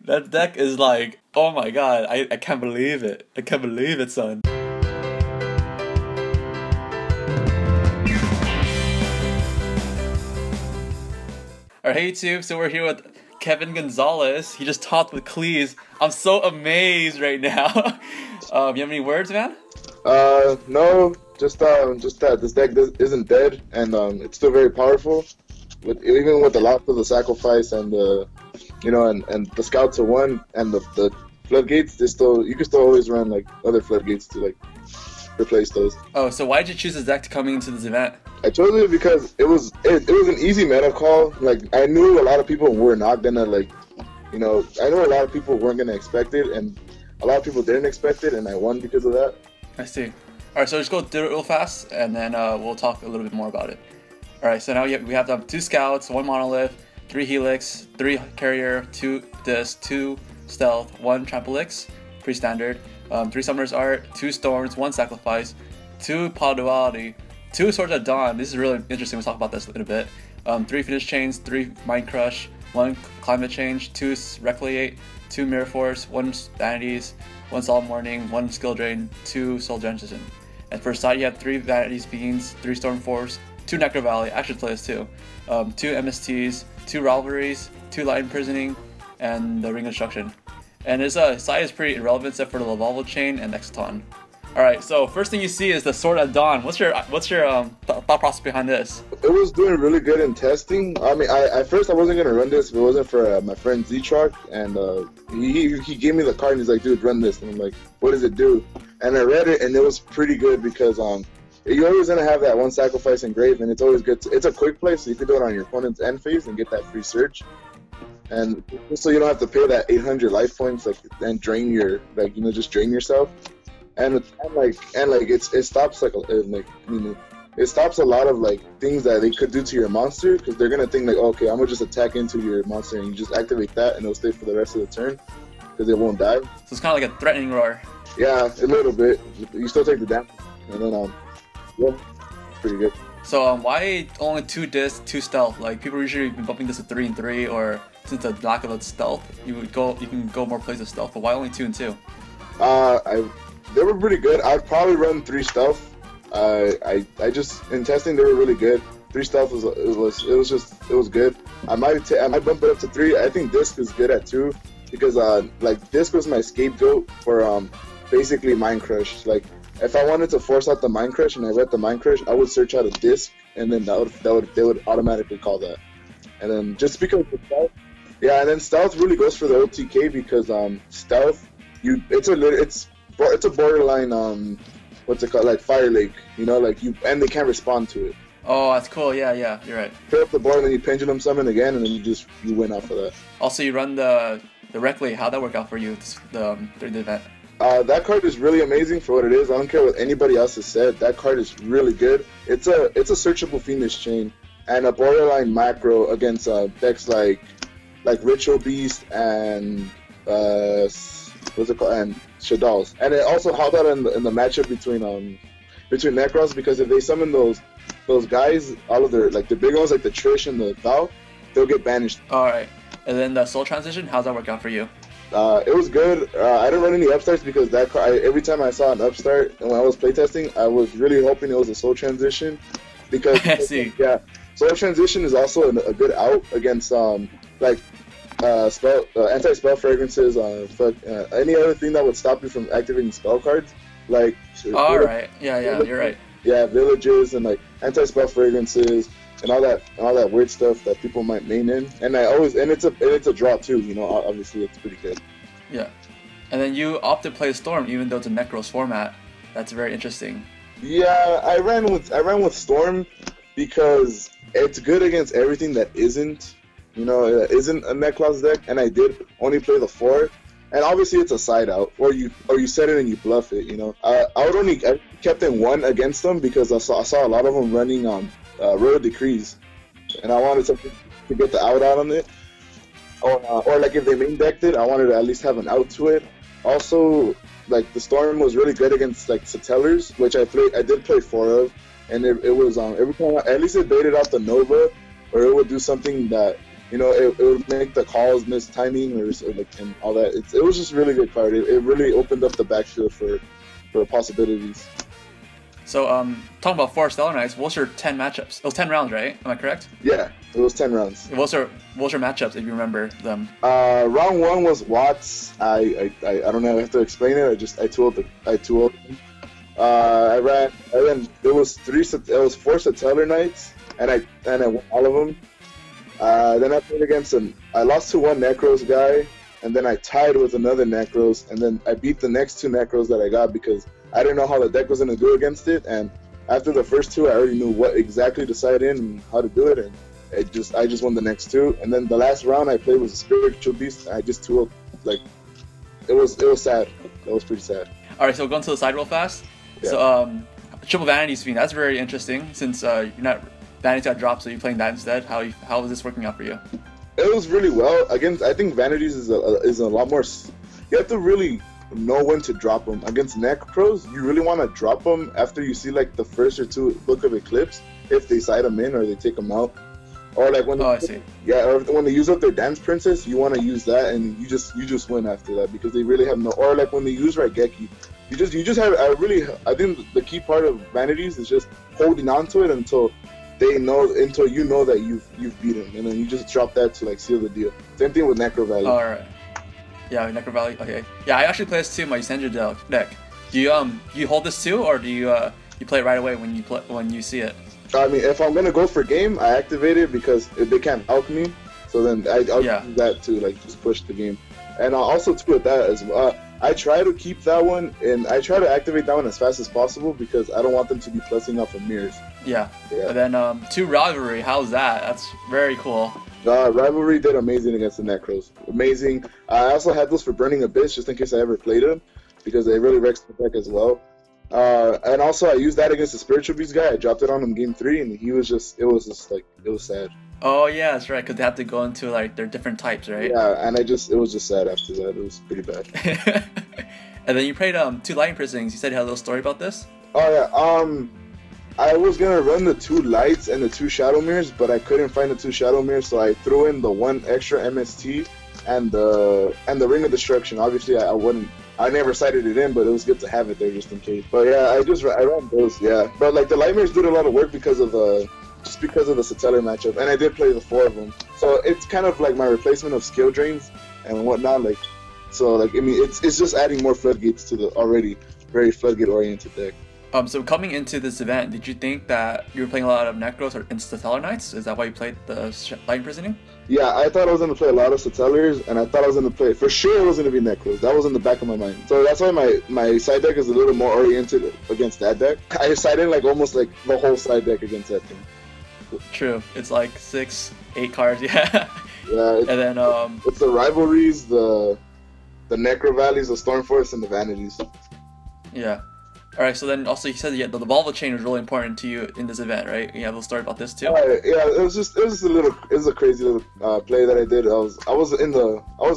That deck is like, oh my god, I can't believe it. I can't believe it, son. Alright, hey YouTube, so we're here with Kevin Gonzalez. He just talked with Qliphort. I'm so amazed right now. You have any words, man? No, just that this deck isn't dead, and it's still very powerful. Even with the loss of the sacrifice and the, and the scout to one and the floodgates, you can still always run like other floodgates to like replace those. Oh, so why did you choose this deck to come into this event? I chose it because it was an easy meta call. Like, I knew a lot of people were not gonna I know a lot of people weren't gonna expect it, and a lot of people didn't expect it, and I won because of that. I see. Alright, so just go through it real fast, and then we'll talk a little bit more about it. Alright, so now we have 2 scouts, 1 monolith, 3 helix, 3 carrier, 2 disc, 2 stealth, 1 trampolix, pretty standard, 3 summoner's art, 2 storms, 1 sacrifice, 2 polyduality, 2 swords at dawn. This is really interesting. We'll talk about this in a bit. 3 finish chains, 3 mind crush, 1 climate change, 2 recreate, 2 mirror force, 1 vanities, 1 solemn warning, 1 skill drain, 2 soul transition. And for side you have 3 vanities beings, 3 storm force, 2 necro valley. I should play this too. 2 MSTs, 2 rivalries, 2 light imprisoning, and the ring of destruction. And his side is pretty irrelevant except for the Lavalval chain and Exton. Alright, so first thing you see is the Sword at Dawn. What's your thought process behind this? It was doing really good in testing. I mean, at first I wasn't gonna run this if it wasn't for my friend Z-Truck, and he gave me the card and he's like, dude, run this. And I'm like, what does it do? And I read it and it was pretty good because you're always gonna have that 1 sacrifice engraved, and it's always good. It's a quick play, so you can do it on your opponent's end phase and get that free search. And so you don't have to pay that 800 life points and drain your just drain yourself. And it stops it stops a lot of things that they could do to your monster, because they're gonna think okay, I'm gonna just attack into your monster, and you just activate that and it'll stay for the rest of the turn because it won't die. So it's kind of like a threatening roar. Yeah, a little bit. You still take the damage, and then yeah, it's pretty good. So why only 2 disc, 2 stealth? Like, people usually be bumping this to 3 and 3, or since the lack of a stealth, you can go more plays with stealth. But why only 2 and 2? They were pretty good. I'd probably run 3 stealth. I just, in testing, they were really good. 3 stealth was good. I might bump it up to 3. I think disc is good at 2 because disc was my scapegoat for basically mind crush. Like, if I wanted to force out the mind crush and I read the mind crush, I would search out a disc, and then they would automatically call that. And then just because of stealth, yeah, and then stealth really goes for the OTK because stealth, it's a borderline what's it called, like Fire Lake, and they can't respond to it. Oh, that's cool. Yeah, you're right. Pick up the board and then you pendulum summon again, and then you win off of that. Also, you run the Reckley. How'd that work out for you during the event? That card is really amazing for what it is. I don't care what anybody else has said. That card is really good. It's a searchable Fiendish Chain and a borderline macro against decks like Ritual Beast and what's it called, and Shadal's. And it also helped out in the matchup between Necros, because if they summon those guys, all of their the big ones like the Trish and the Val, they'll get banished. All right. And then the Soul Transition, how's that work out for you? It was good. I didn't run any upstarts because that card, every time I saw an upstart and when I was playtesting, I was really hoping it was a Soul Transition, because yeah, Soul Transition is also a good out against anti-spell fragrances, any other thing that would stop you from activating spell cards, like. Alright, yeah, you're right. Yeah, villages and anti-spell fragrances and all that weird stuff that people might main in, and it's a draw too. Obviously it's pretty good. Yeah, and then you opted to play Storm even though it's a Necros format. That's very interesting. Yeah, I ran with Storm because it's good against everything that isn't. Isn't a Necklace deck, and I did only play the 4, and obviously it's a side out, or you set it and you bluff it. I kept in 1 against them because I saw a lot of them running Royal Decrees, and I wanted something to get the out on it, or if they main decked it, I wanted to at least have an out to it. Also, the Storm was really good against Satellars, which I did play 4 of, and it was every time at least it baited out the Nova, or it would do something that it would make the calls miss timing or like and all that. It was just a really good card. It really opened up the backfield for possibilities. So, talking about 4 Stellar Knights, what's your 10 matchups? It was 10 rounds, right? Am I correct? Yeah, it was 10 rounds. What's your matchups, if you remember them? Round 1 was Watts. I don't know. I have to explain it. I tooled. I ran. There was 4 Satellar Knights, and I won all of them. Then I played against I lost to one Necros guy, and then I tied with another Necros, and then I beat the next 2 Necros that I got because I didn't know how the deck was going to do against it, and after the first 2, I already knew what exactly to side in and how to do it, and I just won the next 2. And then the last round I played was a Spiritual Beast, and I just tooled, like, it was sad. That was pretty sad. Alright, so going to the side real fast. Yeah. So, Triple Vanity Spin, that's very interesting, since you're not, Vanity got dropped, so you're playing that instead. How is this working out for you? It was really well. Again, I think Vanities is a lot more, you have to really know when to drop them. Against Necros, you really want to drop them after you see like the first or 2 Book of Eclipse, if they side them in or they take them out, or like when I see. Yeah, or when they use up their Dance Princess, you want to use that, and you just win after that because they really have no. Or like when they use Raigeki, you just have. I think the key part of Vanities is just holding on to it until you know that you've beaten, and then you just drop that to like seal the deal. Same thing with Necro Valley. All right. Yeah, Necro Valley. Okay. Yeah, I actually play this too in my Sendra deck. Do you hold this too, or do you play it right away when you see it? I mean, if I'm gonna go for game, I activate it because they can't out me. So then I'll use that to like just push the game, and I'll also with that as well. I try to keep that one, and I try to activate that one as fast as possible because I don't want them to be plussing off of mirrors. Yeah. And then 2 Rivalry. How's that? That's very cool. Rivalry did amazing against the Necros. Amazing. I also had those for Burning Abyss just in case I ever played them because they really wrecks the deck as well. And also I used that against the Spiritual Beast guy. I dropped it on him game 3, and it was sad. Oh yeah, that's right. Because they have to go into like their different types, right? Yeah, and it was just sad after that. It was pretty bad. And then you played 2 Lightning Prisonings. You said you had a little story about this. Oh yeah. I was gonna run the 2 lights and the 2 shadow mirrors, but I couldn't find the 2 shadow mirrors, so I threw in the 1 extra MST and the Ring of Destruction. Obviously, I never cited it in, but it was good to have it there just in case. But yeah, I ran those. Yeah, but like the light mirrors did a lot of work because of the Satellar matchup, and I did play the 4 of them. So it's kind of like my replacement of skill drains and whatnot. Like, so like I mean, it's just adding more floodgates to the already very floodgate oriented deck. So coming into this event, did you think that you were playing a lot of Necros or Satellar Knights? Is that why you played the Lightning Prisoning? Yeah, I thought I was going to play a lot of Satellars, and I thought I was going to play, for sure it was going to be Necros. That was in the back of my mind. So that's why my side deck is a little more oriented against that deck. I sided like almost like the whole side deck against that thing. True. It's like 6-8 cards, yeah. Yeah. And then it's the Rivalries, the Necro Valleys, the Stormforce, and the Vanities. Yeah. All right. So then also you said the Volvo chain was really important to you in this event, right? You have a little story about this too. Yeah. It was a crazy little play that I did. I was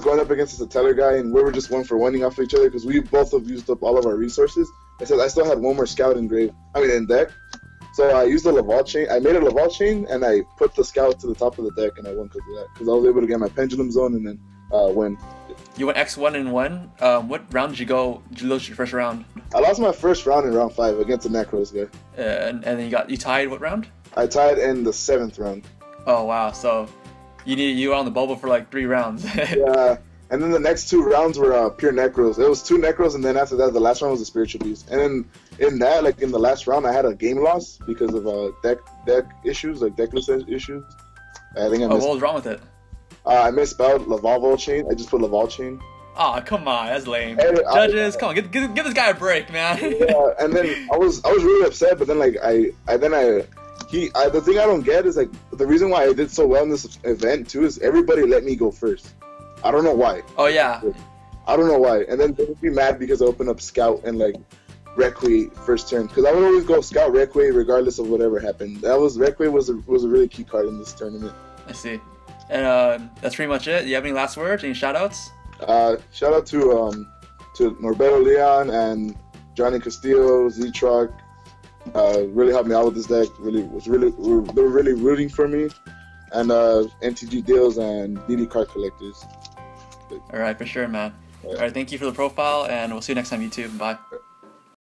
going up against a Satellar guy, and we were just 1-for-1ing off each other because we both have used up all of our resources. I said I still had 1 more scout in deck. So I used the Laval chain. I made a Laval chain, and I put the scout to the top of the deck, and I won because of that. Because I was able to get my Pendulum Zone and then win. You went X1 and 1. What round did you lose your first round? I lost my first round in round 5 against the Necros guy. And then you tied what round? I tied in the 7th round. Oh wow! So you were on the bubble for like 3 rounds. Yeah, and then the next 2 rounds were pure Necros. It was 2 Necros, and then after that, the last round was a Spiritual Beast. And then in that, like in the last round, I had a game loss because of deck issues, like Decklist issues. I think I missed. What was wrong with it? I misspelled Laval chain. I just put Laval chain. Oh, come on, that's lame. Judges, come on, give this guy a break, man. Yeah, and then I was really upset, but then like the thing I don't get is like the reason why I did so well in this event too is everybody let me go first. I don't know why. Oh yeah. I don't know why. And then they would be mad because I opened up Scout and like Requie first turn, because I would always go Scout Requie regardless of whatever happened. Requie was a really key card in this tournament. I see. And that's pretty much it. Do you have any last words? Any shout outs? Shout out to Norberto Leon and Johnny Castillo, Z-Truck. Really helped me out with this deck. They were really rooting for me. and NTG deals and DD card collectors. All right, for sure, man. All right, thank you for the profile, and we'll see you next time, YouTube. Bye.